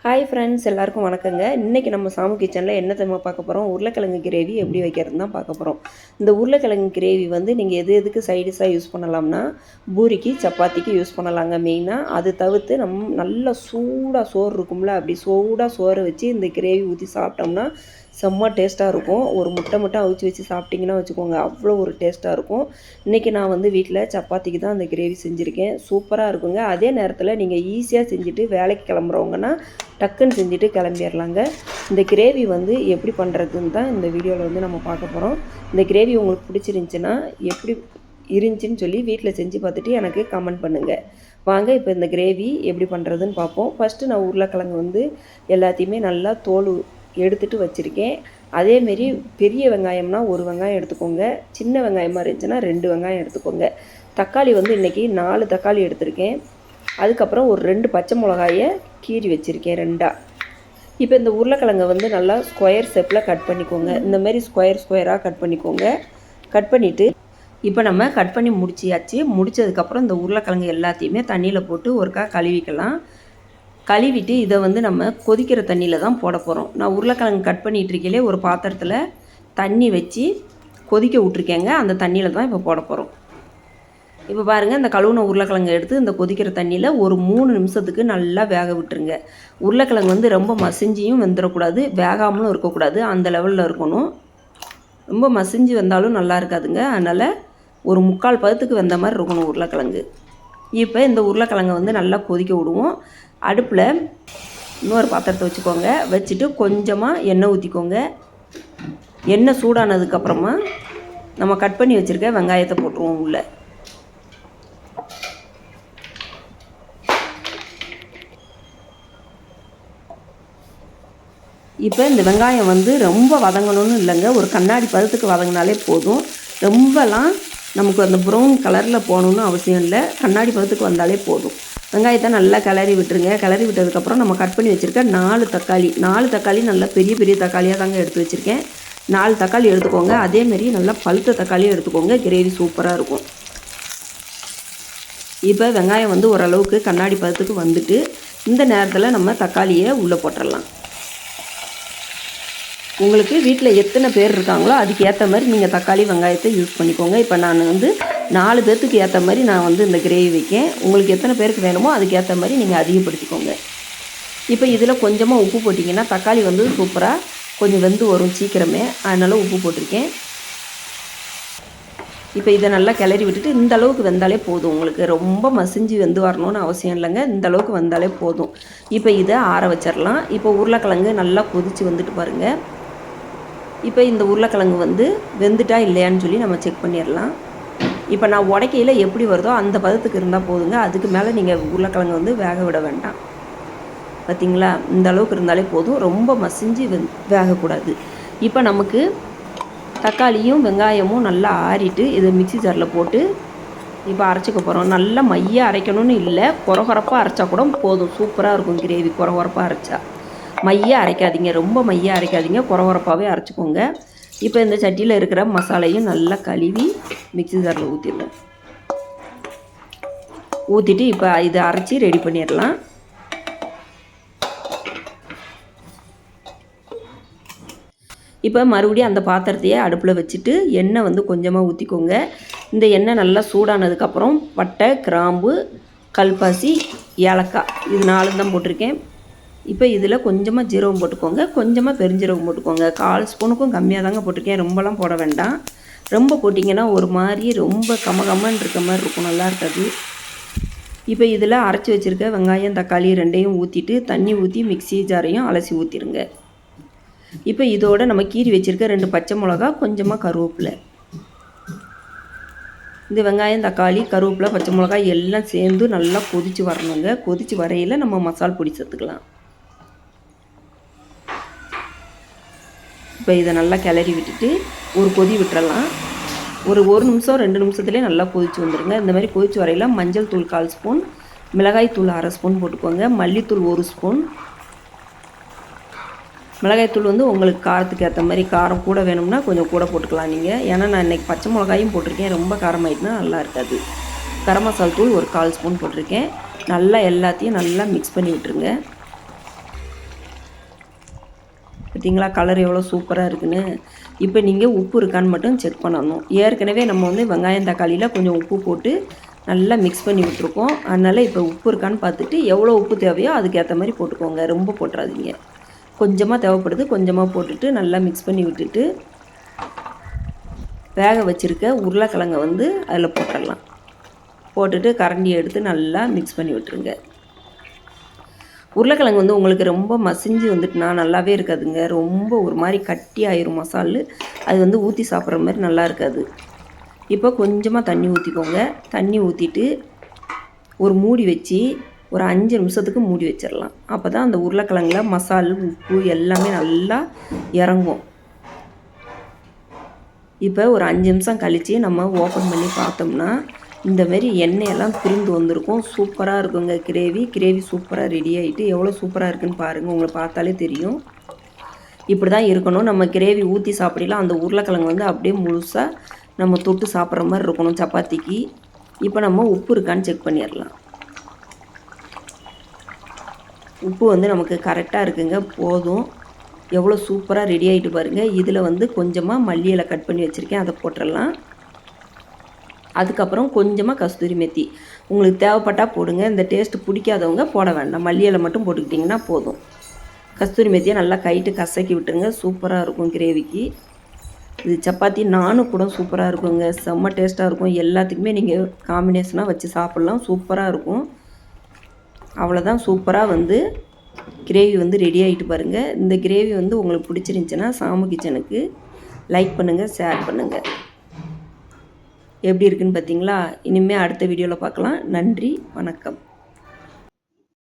Hi friends, எல்லாருக்கும் வணக்கங்க. இன்றைக்கி நம்ம சாமு கிச்சனில் என்ன தெரியுமா பார்க்க போகிறோம்? உருளைக்கிழங்கு கிரேவி எப்படி வைக்கிறது தான் பார்க்க போகிறோம். இந்த உருளைக்கிழங்கு கிரேவி நீங்கள் எதுக்கு சைடிஷாக யூஸ் பண்ணலாம்னா, பூரிக்கு சப்பாத்திக்கு யூஸ் பண்ணலாங்க. மெயினாக அது தவிர்த்து நல்ல சூடாக சோறு இருக்கும்ல, அப்படி சூடாக சோறை வச்சு இந்த கிரேவி ஊற்றி சாப்பிட்டோம்னா செம்ம டேஸ்ட்டாக இருக்கும். ஒரு முட்டை மட்டும் அவிச்சு வச்சு சாப்பிட்டிங்கன்னா வச்சுக்கோங்க, அவ்வளோ ஒரு டேஸ்ட்டாக இருக்கும். இன்றைக்கி நான் வீட்டில் சப்பாத்திக்கு தான் அந்த கிரேவி செஞ்சுருக்கேன். சூப்பராக இருக்குங்க. அதே நேரத்தில் நீங்கள் ஈஸியாக செஞ்சுட்டு வேலைக்கு கிளம்புறவங்கன்னா டக்குன்னு செஞ்சுட்டு கிளம்பிடலாங்க. இந்த கிரேவி எப்படி பண்ணுறதுன்னு தான் இந்த வீடியோவில் நம்ம பார்க்க போகிறோம். இந்த கிரேவி உங்களுக்கு பிடிச்சிருந்துச்சின்னா எப்படி இருந்துச்சின்னு சொல்லி வீட்டில் செஞ்சு பார்த்துட்டு எனக்கு கமெண்ட் பண்ணுங்கள். வாங்க இப்போ இந்த கிரேவி எப்படி பண்ணுறதுன்னு பார்ப்போம். ஃபஸ்ட்டு நான் உருளைக்கிழங்கு எல்லாத்தையுமே நல்லா தோல் எடுத்துகிட்டு வச்சுருக்கேன். அதேமாரி பெரிய வெங்காயம்னா ஒரு வெங்காயம் எடுத்துக்கோங்க, சின்ன வெங்காயமாக இருந்துச்சுன்னா 2 வெங்காயம் எடுத்துக்கோங்க. தக்காளி இன்றைக்கி 4 தக்காளி எடுத்திருக்கேன். அதுக்கப்புறம் ஒரு 2 பச்சை மிளகாயை கீறி வச்சுருக்கேன் 2ஆ. இப்போ இந்த உருளைக்கிழங்கை நல்லா ஸ்கொயர் ஷேப்பில் கட் பண்ணிக்கோங்க. இந்தமாரி ஸ்கொயராக கட் பண்ணிக்கோங்க. கட் பண்ணிவிட்டு இப்போ நம்ம கட் பண்ணி முடித்ததுக்கப்புறம் இந்த உருளைக்கிழங்கு எல்லாத்தையுமே தண்ணியில் போட்டு ஒருக்கா கழுவிக்கலாம். கழுவிட்டு இதை நம்ம கொதிக்கிற தண்ணியில் தான் போட போகிறோம். நான் உருளைக்கிழங்கு கட் பண்ணிகிட்டு இருக்கையிலே ஒரு பாத்திரத்தில் தண்ணி வச்சு கொதிக்க விட்ருக்கேங்க. அந்த தண்ணியில் தான் இப்போ போட போகிறோம். இப்போ பாருங்கள், இந்த கழுவுன உருளைக்கிழங்கு எடுத்து இந்த கொதிக்கிற தண்ணியில் ஒரு 3 நிமிஷத்துக்கு நல்லா வேக விட்டுருங்க. உருளைக்கிழங்கு ரொம்ப மசிஞ்சியும் வெந்துடக்கூடாது, வேகாமலும் இருக்கக்கூடாது, அந்த லெவலில் இருக்கணும். ரொம்ப மசிஞ்சு வந்தாலும் நல்லா இருக்காதுங்க. அதனால் ஒரு 3/4 பதத்துக்கு வெந்த மாதிரி இருக்கணும் உருளைக்கிழங்கு. இப்போ இந்த உருளைக்கிழங்கை நல்லா கொதிக்க விடுவோம். அடுப்பில் இன்னொரு பாத்திரத்தை வச்சுக்கோங்க. வச்சுட்டு கொஞ்சமாக எண்ணெய் ஊற்றிக்கோங்க. எண்ணெய் சூடானதுக்கப்புறமா நம்ம கட் பண்ணி வச்சுருக்க வெங்காயத்தை போட்டுருவோம் உள்ள. இப்போ இந்த வெங்காயம் ரொம்ப வதங்கணும்னு இல்லைங்க, ஒரு கண்ணாடி பதத்துக்கு வதங்கினாலே போதும். ரொம்பலாம் நமக்கு அந்த ப்ரௌன் கலரில் போகணுன்னு அவசியம் இல்லை, கண்ணாடி பதத்துக்கு வந்தாலே போதும். வெங்காயத்தை நல்லா கிளறி விட்டுருங்க. கிளறி விட்டதுக்கப்புறம் நம்ம கட் பண்ணி வச்சுருக்க 4 தக்காளி நல்லா பெரிய பெரிய தக்காளியாக தாங்க எடுத்து வச்சுருக்கேன். 4 தக்காளி எடுத்துக்கோங்க. அதேமாரி நல்லா பழுத்த தக்காளியும் எடுத்துக்கோங்க, கிரேவி சூப்பராக இருக்கும். இப்போ வெங்காயம் ஓரளவுக்கு கண்ணாடி பதத்துக்கு வந்துட்டு இந்த நேரத்தில் நம்ம தக்காளியை உள்ளே போட்டுடலாம். உங்களுக்கு வீட்டில் எத்தனை பேர் இருக்காங்களோ அதுக்கு ஏற்ற மாதிரி நீங்கள் தக்காளி வெங்காயத்தை யூஸ் பண்ணிக்கோங்க. இப்போ நான் 4 பேர்த்துக்கு ஏற்ற மாதிரி நான் இந்த கிரேவி வைக்கேன். உங்களுக்கு எத்தனை பேருக்கு வேணுமோ அதுக்கு ஏற்ற மாதிரி நீங்கள் அதிகப்படுத்திக்கோங்க. இப்போ இதில் கொஞ்சமாக உப்பு போட்டிங்கன்னா தக்காளி சூப்பராக கொஞ்சம் வெந்து வரும் சீக்கிரமே, அதனால் உப்பு போட்டிருக்கேன். இப்போ இதை நல்லா கிளறி விட்டுட்டு இந்த அளவுக்கு வெந்தாலே போதும். உங்களுக்கு ரொம்ப மசிஞ்சு வெந்து வரணும்னு அவசியம் இல்லைங்க, இந்த அளவுக்கு வந்தாலே போதும். இப்போ இதை ஆற வச்சிடலாம். இப்போ உருளைக்கிழங்கு நல்லா கொதித்து வந்துட்டு பாருங்கள். இப்போ இந்த உருளைக்கிழங்கு வெந்துட்டா இல்லையான்னு சொல்லி நம்ம செக் பண்ணிடலாம். இப்போ நான் உடைக்கையில் எப்படி வருதோ அந்த பதத்துக்கு இருந்தால் போதுங்க, அதுக்கு மேலே நீங்கள் உருளைக்கிழங்கு வேக விட வேண்டாம். பார்த்திங்களா, இந்த அளவுக்கு இருந்தாலே போதும், ரொம்ப மசிஞ்சு வேகக்கூடாது. இப்போ நமக்கு தக்காளியும் வெங்காயமும் நல்லா ஆறிட்டு இதை மிக்ஸி ஜாரில் போட்டு இப்போ அரைச்சிக்க போகிறோம். நல்லா மையாக அரைக்கணும்னு இல்லை, கொரகொரப்பாக அரைச்சா கூட போதும், சூப்பராக இருக்கும் கிரேவி. கொரகொரப்பாக அரைச்சா, மையாக அரைக்காதீங்க, ரொம்ப மையாக அரைக்காதீங்க, கொரகொரப்பாகவே அரைச்சிக்கோங்க. இப்போ இந்த சட்டியில் இருக்கிற மசாலையும் நல்லா கழுவி மிக்ஸி ஜாரில் ஊற்றிடலாம். ஊற்றிட்டு இப்போ இதை அரைச்சி ரெடி பண்ணிடலாம். இப்போ மறுபடியும் அந்த பாத்திரத்தையே அடுப்பில் வச்சுட்டு எண்ணெய் கொஞ்சமாக ஊற்றிக்கோங்க. இந்த எண்ணெய் நல்லா சூடானதுக்கப்புறம் பட்டை, கிராம்பு, கல்பாசி, ஏலக்காய் இது 4 தான் போட்டிருக்கேன். இப்போ இதில் கொஞ்சமாக ஜீரகம் போட்டுக்கோங்க, கொஞ்சமாக பெருஞ்சீரகம் போட்டுக்கோங்க. 1/4 ஸ்பூனுக்கும் கம்மியாக தாங்க போட்டிருக்கேன், ரொம்பலாம் போட வேண்டாம். ரொம்ப போட்டிங்கன்னா ஒரு மாதிரி ரொம்ப கமகமன்னு இருக்க மாதிரி இருக்கும், நல்லா இருக்காது. இப்போ இதில் அரைச்சி வச்சுருக்க வெங்காயம் தக்காளி 2ஐயும் ஊற்றிட்டு தண்ணி ஊற்றி மிக்ஸி ஜாரையும் அலசி ஊற்றிடுங்க. இப்போ இதோட நம்ம கீறி வச்சுருக்க 2 பச்சை மிளகா, கொஞ்சமாக கருவேப்பிலை. இந்த வெங்காயம் தக்காளி கருவேப்பிலை பச்சை மிளகாய் எல்லாம் சேர்ந்து நல்லா கொதித்து வரணுங்க. கொதித்து வரையில் நம்ம மசால் பொடி சேர்த்துக்கலாம். இப்போ இதை நல்லா கிளறி விட்டுட்டு ஒரு கொதி விட்டுறலாம். ஒரு 1 நிமிஷம் 2 நிமிஷத்துலேயே நல்லா கொதித்து வந்துடுங்க. இந்த மாதிரி கொதித்து வரையில் மஞ்சள் தூள் 1/4 ஸ்பூன், மிளகாய் தூள் 1/2 ஸ்பூன் போட்டுக்கோங்க, மல்லித்தூள் 1 ஸ்பூன். மிளகாய்த்தூள் உங்களுக்கு காரத்துக்கு ஏற்ற மாதிரி, காரம் கூட வேணும்னா கொஞ்சம் கூட போட்டுக்கலாம் நீங்கள். ஏன்னா நான் இன்றைக்கி பச்சை மிளகாயும் போட்டிருக்கேன், ரொம்ப காரம் ஆகிட்டுனா நல்லா இருக்காது. கரம் மசால் தூள் ஒரு 1/4 ஸ்பூன் போட்டிருக்கேன். நல்லா எல்லாத்தையும் நல்லா மிக்ஸ் பண்ணி விட்டுருங்க. பார்த்தீங்களா கலர் எவ்வளோ சூப்பராக இருக்குன்னு. இப்போ நீங்கள் உப்பு இருக்கான்னு மட்டும் செக் பண்ணணும். ஏற்கனவே நம்ம வந்து வெங்காயம் தக்காளியில் கொஞ்சம் உப்பு போட்டு நல்லா மிக்ஸ் பண்ணி விட்டுருக்கோம். அதனால் இப்போ உப்பு இருக்கான்னு பார்த்துட்டு எவ்வளோ உப்பு தேவையோ அதுக்கேற்ற மாதிரி போட்டுக்கோங்க. ரொம்ப போட்டுறாதீங்க. கொஞ்சமாக தேவைப்படுது, கொஞ்சமாக போட்டுட்டு நல்லா மிக்ஸ் பண்ணி விட்டுட்டு வேக வச்சுருக்க உருளைக்கிழங்கை வந்து அதில் போட்டுடலாம். போட்டுட்டு கரண்டியை எடுத்து நல்லா மிக்ஸ் பண்ணி விட்டுருங்க. உருளைக்கிழங்கு வந்து உங்களுக்கு ரொம்ப மசிஞ்சு வந்துட்டுனா நல்லாவே இருக்காதுங்க. ரொம்ப ஒரு மாதிரி கட்டி ஆயிரும் மசாலு. அது வந்து ஊற்றி சாப்பிட்ற மாதிரி நல்லா இருக்காது. இப்போ கொஞ்சமாக தண்ணி ஊற்றிக்கோங்க. தண்ணி ஊற்றிட்டு ஒரு மூடி வச்சு ஒரு 5 நிமிஷத்துக்கு மூடி வச்சிடலாம். அப்போ தான் அந்த உருளைக்கிழங்குல மசாலு உப்பு எல்லாமே நல்லா இறங்கும். இப்போ ஒரு 5 நிமிஷம் கழித்து நம்ம ஓப்பன் பண்ணி பார்த்தோம்னா இந்தமாரி எண்ணெயெல்லாம் பிரிந்து வந்திருக்கும். சூப்பராக இருக்குங்க கிரேவி சூப்பராக ரெடி ஆகிட்டு எவ்வளோ சூப்பராக இருக்குதுன்னு பாருங்கள். உங்களுக்கு பார்த்தாலே தெரியும். இப்படி தான் இருக்கணும். நம்ம கிரேவி ஊற்றி சாப்பிடலாம். அந்த உருளைக்கிழங்கு வந்து அப்படியே முழுசாக நம்ம தொட்டு சாப்பிட்ற மாதிரி இருக்கணும் சப்பாத்திக்கு. இப்போ நம்ம உப்பு இருக்கான்னு செக் பண்ணிடலாம். உப்பு வந்து நமக்கு கரெக்டாக இருக்குங்க, போதும். எவ்வளோ சூப்பராக ரெடி ஆகிட்டு பாருங்கள். இதில் வந்து கொஞ்சமாக மல்லி இலை கட் பண்ணி வச்சுருக்கேன், அதை போட்டுடலாம். அதுக்கப்புறம் கொஞ்சமாக கஸ்தூரி மெத்தி உங்களுக்கு தேவைப்பட்டால் போடுங்க. இந்த டேஸ்ட்டு பிடிக்காதவங்க போட வேண்டாம். மல்லி இலை மட்டும் போட்டுக்கிட்டிங்கன்னா போதும். கஸ்தூரி மெத்தியை நல்லா கைட்டு கசக்கி விட்டுருங்க. சூப்பராக இருக்கும் கிரேவிக்கு. இது சப்பாத்தி நானும் கூட சூப்பராக இருக்குங்க. செம்ம டேஸ்ட்டாக இருக்கும். எல்லாத்துக்குமே நீங்கள் காம்பினேஷனாக வச்சு சாப்பிட்லாம். சூப்பராக இருக்கும். அவ்வளோதான். சூப்பராக வந்து கிரேவி வந்து ரெடி ஆகிட்டு பாருங்கள். இந்த கிரேவி வந்து உங்களுக்கு பிடிச்சிருந்துச்சின்னா சாமு கிச்சனுக்கு லைக் பண்ணுங்கள், ஷேர் பண்ணுங்கள். எப்படி இருக்குன்னு பார்த்தீங்களா? இனிமேல் அடுத்த வீடியோவில் பார்க்கலாம். நன்றி, வணக்கம்.